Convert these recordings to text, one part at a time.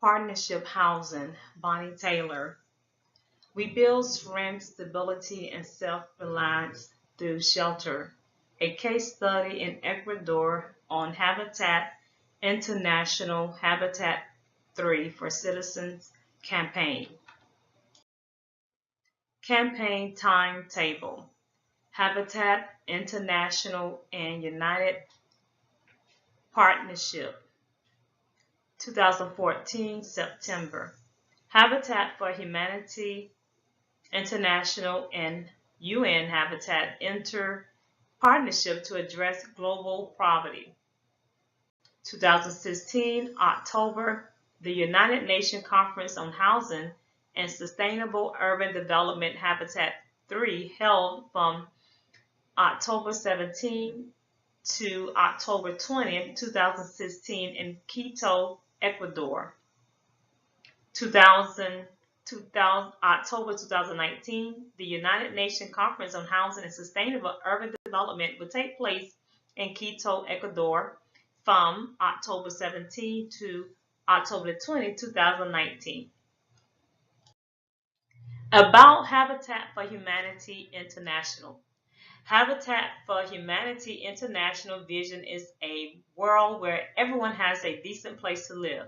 Partnership Housing, Bonnie Taylor. We build strength, stability, and self-reliance through shelter. A case study in Ecuador on Habitat International Habitat 3 for Citizens campaign. Campaign timetable. Habitat International and United Partnership 2014 September. Habitat for Humanity International and UN Habitat enter partnership to address global poverty. 2016 October, the United Nations Conference on Housing and Sustainable Urban Development Habitat 3 held from October 17 to October 20, 2016 in Quito, Ecuador. 2000, October 2019, the United Nations Conference on Housing and Sustainable Urban Development will take place in Quito, Ecuador from October 17 to October 20, 2019. About Habitat for Humanity International. Habitat for Humanity International vision is a world where everyone has a decent place to live.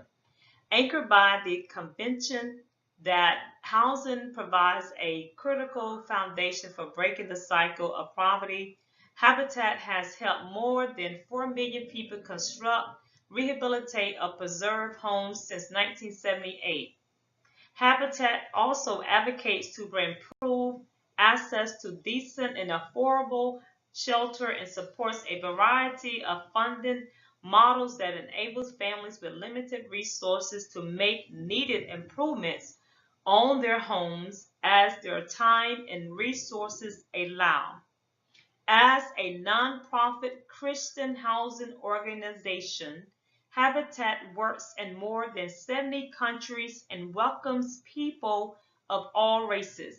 Anchored by the convention that housing provides a critical foundation for breaking the cycle of poverty, Habitat has helped more than 4 million people construct, rehabilitate, or preserve homes since 1978. Habitat also advocates to improve access to decent and affordable shelter and supports a variety of funding models that enables families with limited resources to make needed improvements on their homes as their time and resources allow. As a nonprofit Christian housing organization, Habitat works in more than 70 countries and welcomes people of all races,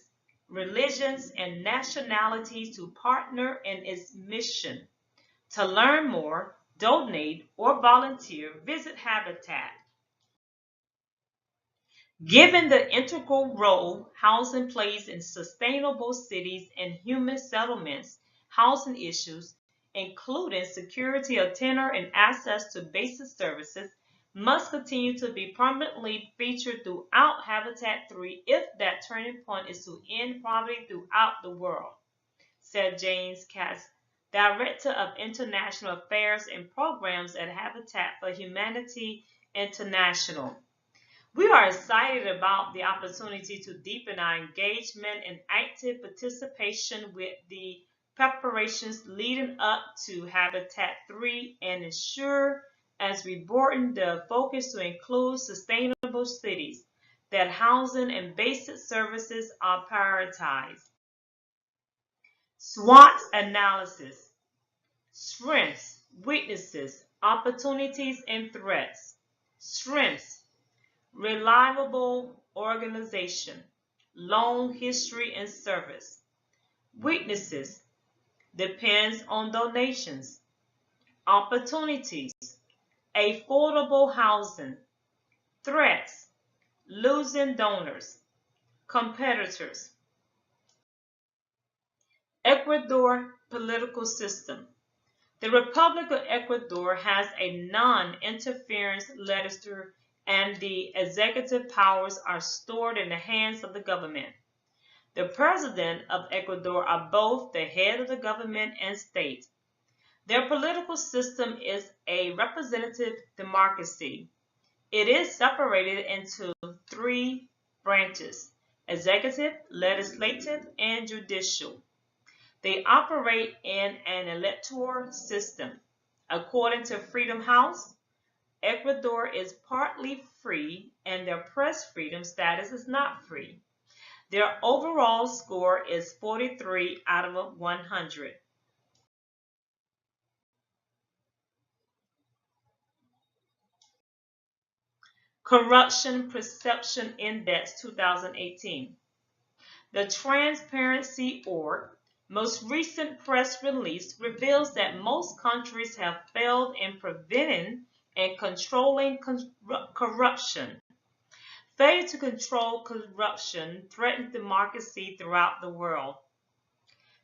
religions, and nationalities to partner in its mission. To learn more, donate, or volunteer, visit Habitat. Given the integral role housing plays in sustainable cities and human settlements, housing issues, including security of tenure and access to basic services, must continue to be prominently featured throughout Habitat 3 if that turning point is to end poverty throughout the world, said James Katz, Director of International Affairs and Programs at Habitat for Humanity International. We are excited about the opportunity to deepen our engagement and active participation with the preparations leading up to Habitat 3 and ensure, as we broaden the focus to include sustainable cities, that housing and basic services are prioritized. SWOT analysis. Strengths, weaknesses, opportunities, and threats. Strengths. Reliable organization, long history and service. Weaknesses, depends on donations. Opportunities, affordable housing. Threats, losing donors. Competitors. Ecuador political system. The Republic of Ecuador has a non-interference legislature and the executive powers are stored in the hands of the government. The President of Ecuador are both the head of the government and state. Their political system is a representative democracy. It is separated into three branches: executive, legislative, and judicial. They operate in an electoral system. According to Freedom House, Ecuador is partly free and their press freedom status is not free. Their overall score is 43 out of 100. Corruption Perception Index 2018. The Transparency.org most recent press release reveals that most countries have failed in preventing and controlling corruption. Failure to control corruption threatens democracy throughout the world.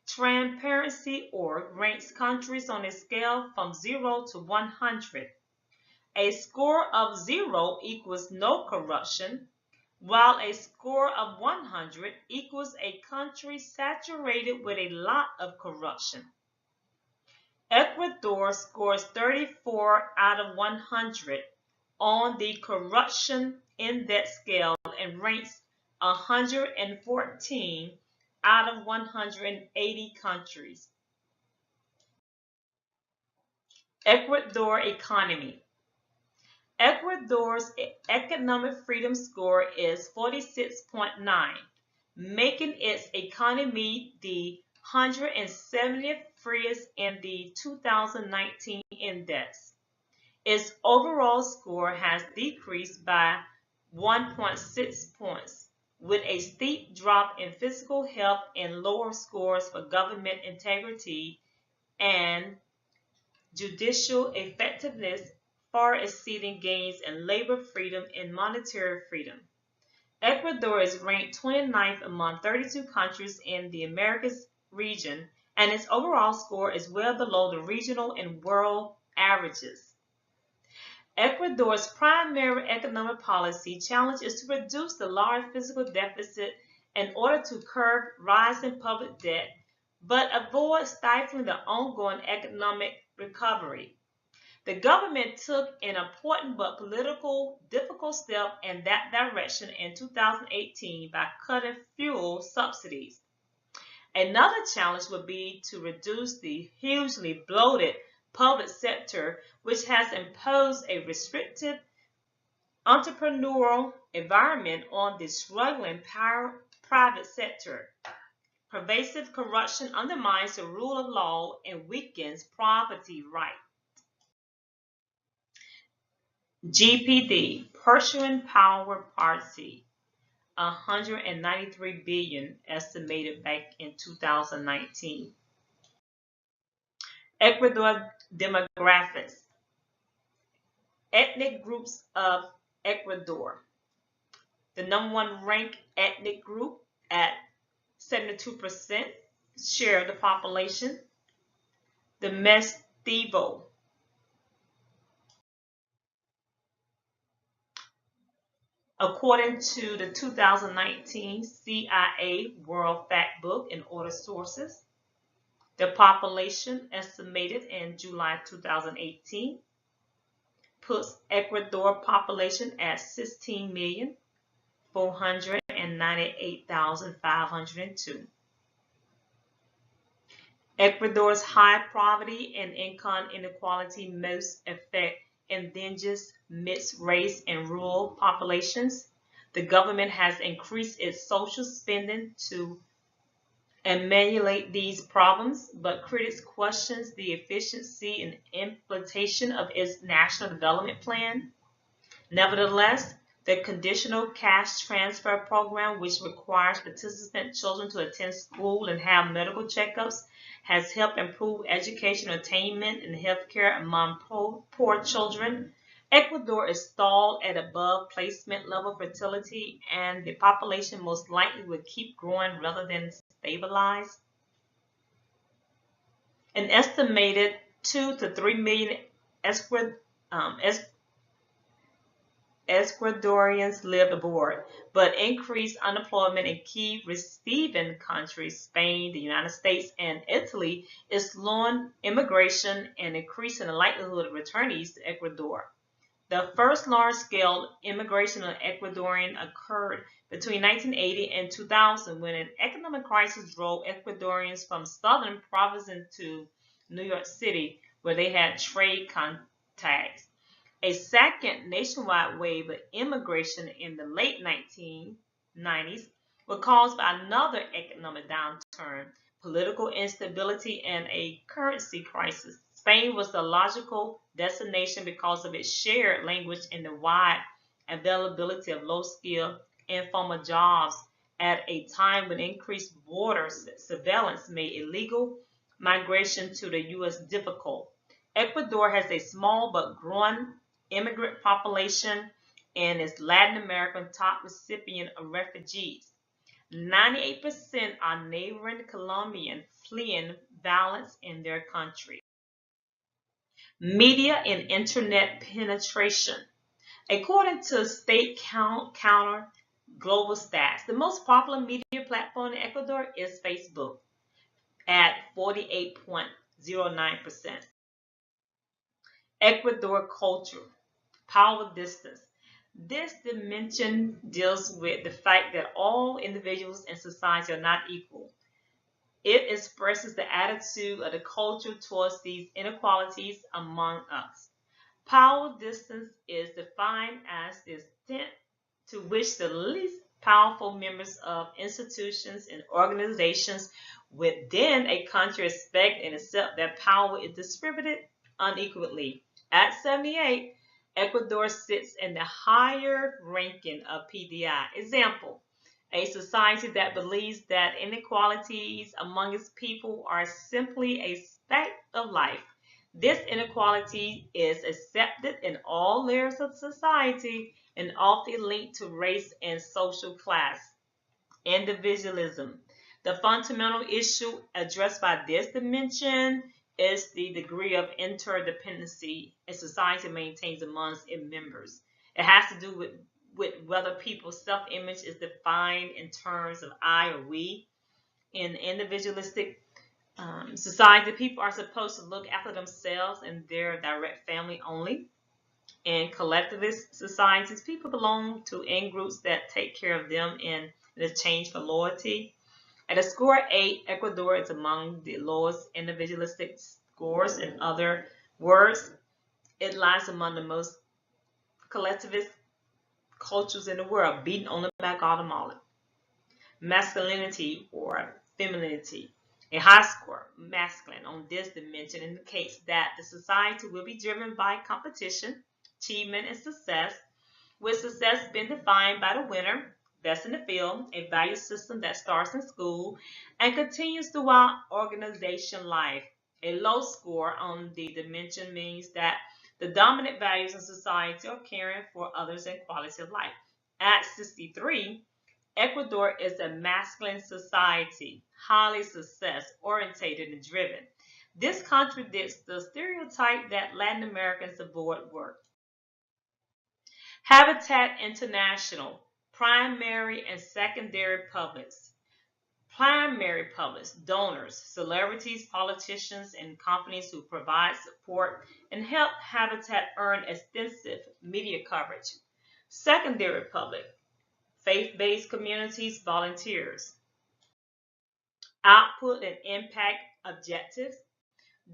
Transparency.org ranks countries on a scale from 0 to 100. A score of 0 equals no corruption, while a score of 100 equals a country saturated with a lot of corruption. Ecuador scores 34 out of 100 on the corruption index scale and ranks 114 out of 180 countries. Ecuador economy. Ecuador's economic freedom score is 46.9, making its economy the 170th freest in the 2019 index. Its overall score has decreased by 1.6 points, with a steep drop in physical health and lower scores for government integrity and judicial effectiveness, far exceeding gains in labor freedom and monetary freedom. Ecuador is ranked 29th among 32 countries in the Americas region, and its overall score is well below the regional and world averages. Ecuador's primary economic policy challenge is to reduce the large fiscal deficit in order to curb rising public debt, but avoid stifling the ongoing economic recovery. The government took an important but politically difficult step in that direction in 2018 by cutting fuel subsidies. Another challenge would be to reduce the hugely bloated public sector, which has imposed a restrictive entrepreneurial environment on the struggling private sector. Pervasive corruption undermines the rule of law and weakens property rights. GPD, Pursuing Power Party, 193 billion estimated back in 2019. Ecuador demographics. Ethnic groups of Ecuador. The number one ranked ethnic group at 72% share of the population, the Mestizo. According to the 2019 CIA World Factbook and other sources, the population estimated in July 2018 puts Ecuador population at 16,498,502. Ecuador's high poverty and income inequality most affect indigenous, mixed race, and rural populations. The government has increased its social spending to ameliorate these problems, but critics question the efficiency and implementation of its national development plan. Nevertheless, the conditional cash transfer program, which requires participant children to attend school and have medical checkups, has helped improve education attainment and health care among poor children. Ecuador is stalled at above placement level fertility, and the population most likely will keep growing rather than stabilize. An estimated 2 to 3 million Ecuadorians live abroad, but increased unemployment in key receiving countries, Spain, the United States, and Italy, is slowing immigration and increasing the likelihood of returnees to Ecuador. The first large-scale immigration of Ecuadorians occurred between 1980 and 2000 when an economic crisis drove Ecuadorians from southern provinces to New York City, where they had trade contacts. A second nationwide wave of immigration in the late 1990s was caused by another economic downturn, political instability, and a currency crisis. Spain was the logical destination because of its shared language and the wide availability of low-skilled, informal jobs at a time when increased border surveillance made illegal migration to the U.S. difficult. Ecuador has a small but growing immigrant population, and is Latin American top recipient of refugees. 98% are neighboring Colombian fleeing violence in their country. Media and internet penetration. According to State Counter Global Stats, the most popular media platform in Ecuador is Facebook at 48.09%. Ecuador culture, power distance. This dimension deals with the fact that all individuals in society are not equal. It expresses the attitude of the culture towards these inequalities among us. Power distance is defined as the extent to which the least powerful members of institutions and organizations within a country expect and accept that power is distributed unequally. At 78, Ecuador sits in the higher ranking of PDI. Example, a society that believes that inequalities among its people are simply a fact of life. This inequality is accepted in all layers of society and often linked to race and social class. Individualism. The fundamental issue addressed by this dimension is the degree of interdependency a society maintains amongst its members. It has to do with whether people's self-image is defined in terms of I or we. In individualistic society, people are supposed to look after themselves and their direct family only. In collectivist societies, people belong to in-groups that take care of them in exchange for loyalty. At a score 8, Ecuador is among the lowest individualistic scores. In other words, it lies among the most collectivist cultures in the world, beating only by Guatemala. Masculinity or femininity. A high score, masculine, on this dimension indicates that the society will be driven by competition, achievement, and success, with success being defined by the winner, best in the field, a value system that starts in school and continues throughout organization life. A low score on the dimension means that the dominant values in society are caring for others and quality of life. At 63, Ecuador is a masculine society, highly success oriented and driven. This contradicts the stereotype that Latin Americans avoid work. Habitat International, primary and secondary publics. Primary publics, donors, celebrities, politicians, and companies who provide support and help Habitat earn extensive media coverage. Secondary public, faith-based communities, volunteers. Output and impact objectives.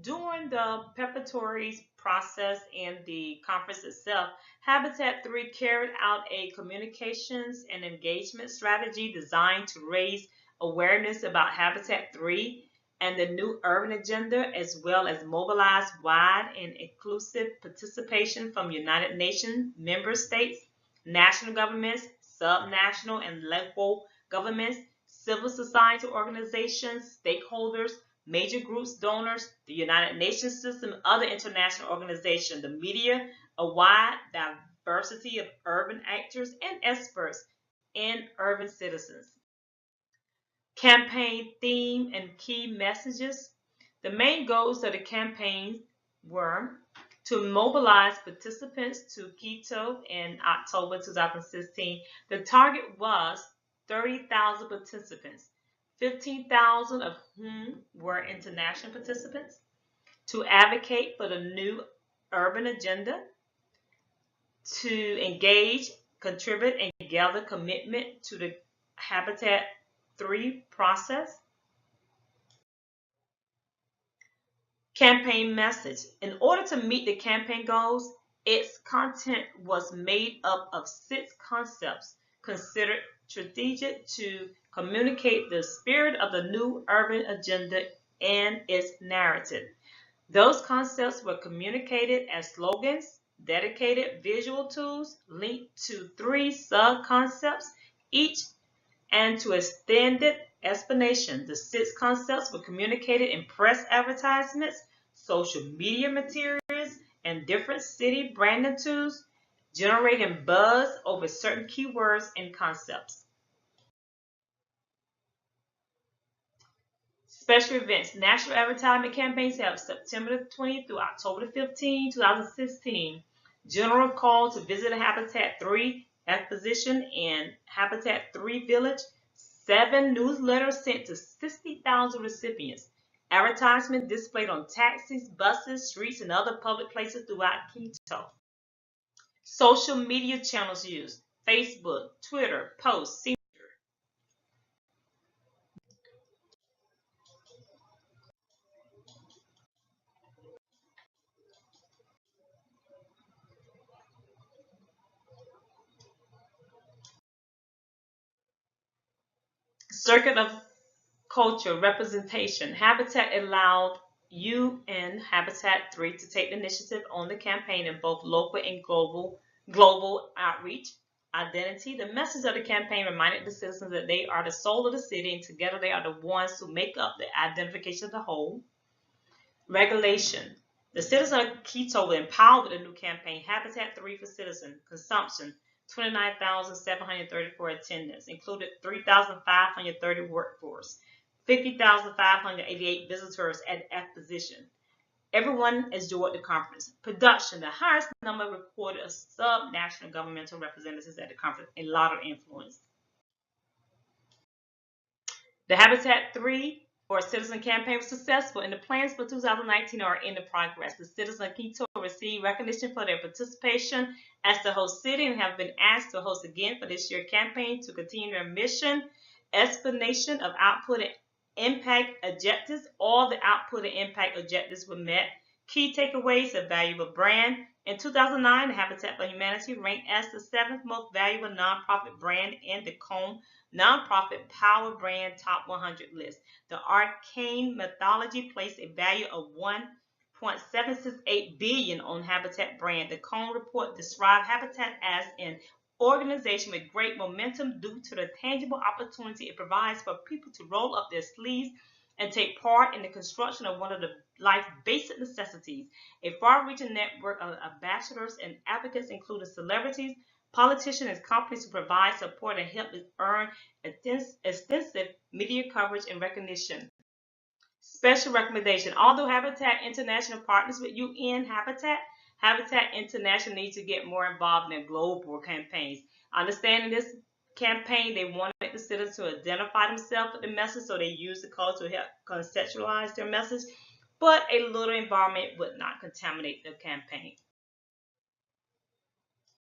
During the preparatory process and the conference itself, Habitat 3 carried out a communications and engagement strategy designed to raise awareness about Habitat 3 and the new urban agenda, as well as mobilize wide and inclusive participation from United Nations member states, national governments, subnational and local governments, civil society organizations, stakeholders, major groups, donors, the United Nations system, other international organizations, the media, a wide diversity of urban actors and experts, and urban citizens. Campaign theme and key messages. The main goals of the campaign were to mobilize participants to Quito in October 2016. The target was 30,000 participants, 15,000 of whom were international participants, to advocate for the new urban agenda, to engage, contribute, and gather commitment to the Habitat 3 process. Campaign message. In order to meet the campaign goals, its content was made up of 6 concepts considered strategic to communicate the spirit of the new urban agenda and its narrative. Those concepts were communicated as slogans, dedicated visual tools linked to 3 sub-concepts each, and to extended explanation. The 6 concepts were communicated in press advertisements, social media materials, and different city branding tools. generating buzz over certain keywords and concepts. Special events. National advertisement campaigns held September 20th through October 15, 2016. General call to visit Habitat 3 Exposition and Habitat 3 Village. 7 newsletters sent to 60,000 recipients. Advertisements displayed on taxis, buses, streets, and other public places throughout Quito. Social media channels used. Facebook, Twitter, posts. Circuit of culture representation. Habitat allowed you and Habitat 3 to take the initiative on the campaign in both local and global outreach. Identity. The message of the campaign reminded the citizens that they are the soul of the city and together they are the ones who make up the identification of the whole. Regulation. The citizens of Quito were empowered with the new campaign, Habitat 3 for Citizen Consumption. 29,734 attendance, included 3,530 workforce, 50,588 visitors at the exposition. Everyone enjoyed the conference. Production, the highest number recorded of sub-national governmental representatives at the conference, a lot of influence. The Habitat 3 or Citizen campaign was successful, and the plans for 2019 are in the progress. The citizens of Quito received recognition for their participation as the host city and have been asked to host again for this year's campaign to continue their mission, explanation of output and impact objectives. All the output and impact objectives were met. Key takeaways: a valuable brand. In 2009, the Habitat for Humanity ranked as the 7th most valuable nonprofit brand in the Cone Nonprofit Power Brand Top 100 list. The Arcane Methodology placed a value of $1.768 billion on Habitat brand. The Cone report described Habitat as an organization with great momentum due to the tangible opportunity it provides for people to roll up their sleeves and take part in the construction of one of the life's basic necessities. A far-reaching network of ambassadors and advocates, including celebrities, politicians, and companies, who provide support and help it earn extensive media coverage and recognition. Special recommendation. Although Habitat International partners with UN Habitat, Habitat International needs to get more involved in their global campaigns. Understanding this campaign, they wanted the citizens to identify themselves with the message, so they used the call to help conceptualize their message, but a little involvement would not contaminate the campaign.